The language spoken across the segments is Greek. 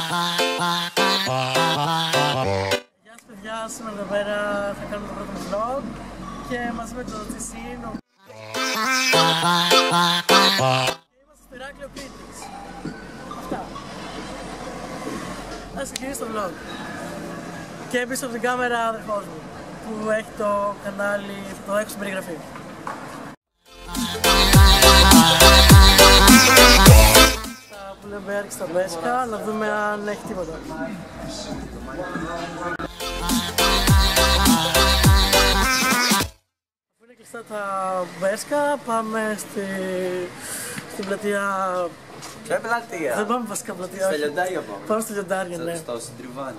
Γεια σας παιδιά, σήμερα εδώ πέρα θα κάνουμε το πρώτο vlog και μαζί με το G-Scene είμαστε στο Ηράκλειο Κρήτης. Αυτά. Ας ξεκινήσει το vlog. Και πίσω από την κάμερα αδερφός μου που έχει το κανάλι, θα το έχω στην περιγραφή. Που λέμε έρχεται στα Μπέσκα, να δούμε αν έχει τίποτα. Αφού είναι κλειστά τα Μπέσκα, πάμε στην πλατεία... Ποια πλατεία? Δεν πάμε βασικά πλατεία. Στα λιοντάρια πάμε. Πάμε στα λιοντάρια, ναι. Στο συντριβάνι.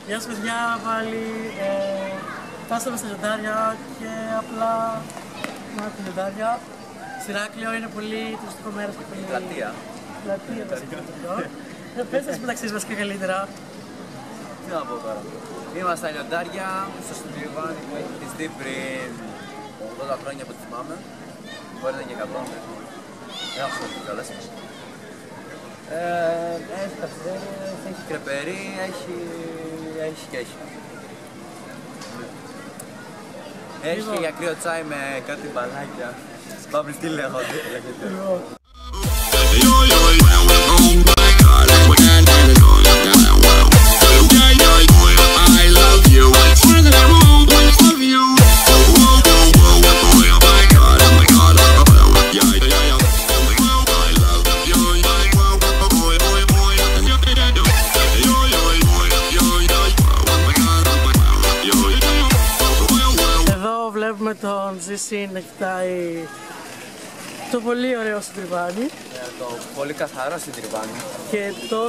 Γεια σας παιδιά, πάλι φτάσαμε στα λιοντάρια και απλά να τα λιοντάρια. Στη Ηράκλειο είναι πολύ τουριστικό μέρος και πολύ... Πλατεία. Πλατεία το συγκεκριμένο. Πες τα μεταξύ μας και καλύτερα. Τι να πω τώρα. Είμαστε στα λιοντάρια, στο συντριβάνι που έχει χτιστεί πριν 80 χρόνια που θυμάμαι. Μπορεί να είναι και 100. Δεν έχω σχολεί κιόλας. Έχει καυτέρες, έχει κρεπερί, έχει και έχει. Έχει για κρύο τσάι με κάτι μπαλάκια. Μπάμπλης τι λέγονται. Βλέπουμε τον G-Scene να κοιτάει το πολύ ωραίο συντριβάνι. Το πολύ καθαρό συντριβάνι. Και το...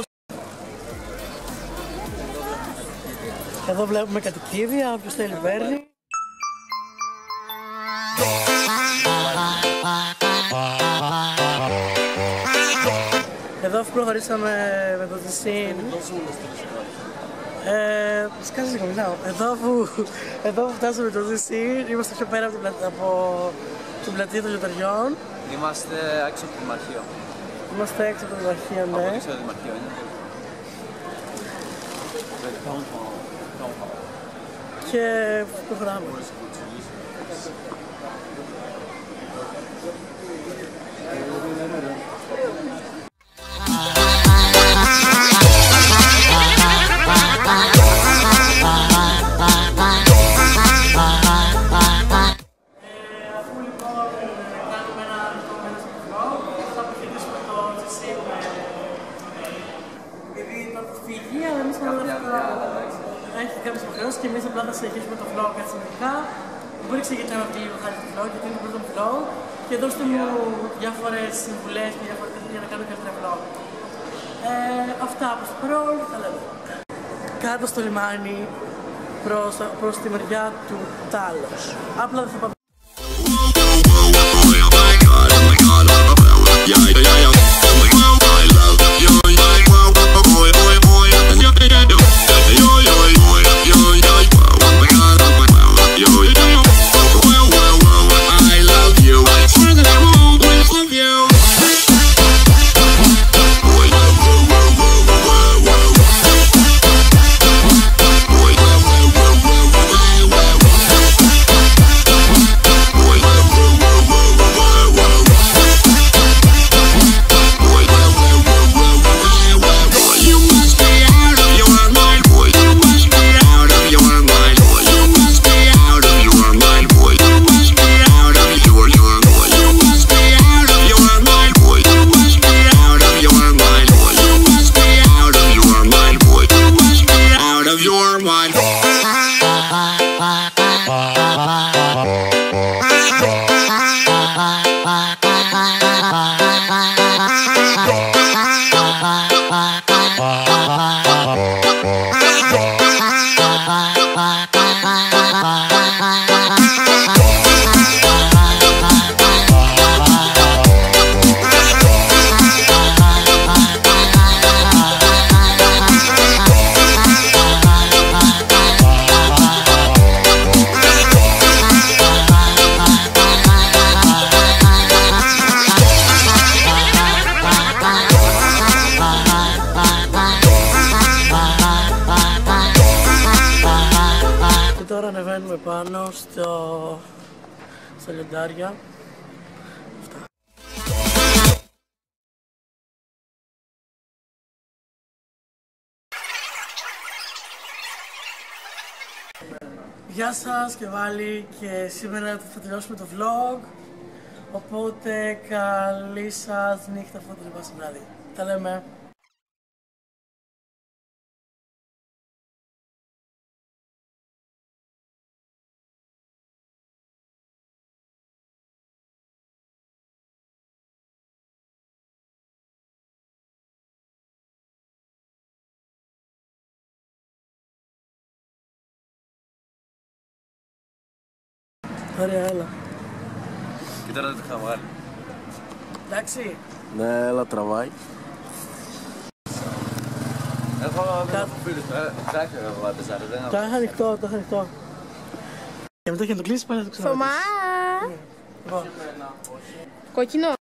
Εδώ βλέπουμε κατοικίδια, όποιος θέλει παίρνει. Εδώ αφού προχωρήσαμε με τον G-Scene, σκάσε λίγο, μιλάω. Εδώ που φτάσαμε το G-Scene, είμαστε πιο πέρα από την πλατεία των λιονταριών. Είμαστε έξω από το Δημαρχείο. Είμαστε έξω από το Δημαρχείο, ναι. Από έξω από το Δημαρχείο είναι. Και προχωράμε. Έχει κάποιες υποχρεώσεις και εμείς απλά θα συνεχίσουμε το vlog καθημερινά. Μπορεί να ξεκινάμε από λίγο χάρη το vlog γιατί είναι το πρώτο vlog. και δώστε μου διάφορες συμβουλές και διάφορα τέτοια για να κάνω καλύτερα vlog. Αυτά προς το παρόν, θα λέμε. Κάτω στο λιμάνι προς τη μεριά του Τάλος. Απλά δεν θα πάμε. Τώρα ανεβαίνουμε πάνω στα λιοντάρια. Αυτά. Γεια σας και πάλι, και σήμερα θα τελειώσουμε το vlog. Οπότε καλή σας νύχτα, αυτό το λοιπά στο βράδυ. Τα λέμε. Ωραία, έλα. Και τώρα δεν το είχα βγάλει. Εντάξει. Ναι, έλα, τραβάει. Έχω φίλους, ψάχνω να βγάλω 4. Το είχα ανοιχτό, το είχα ανοιχτό. Και μετά και να το κλείσεις πάλι να το ξαναδείς. Θωμά! Κόκκινο.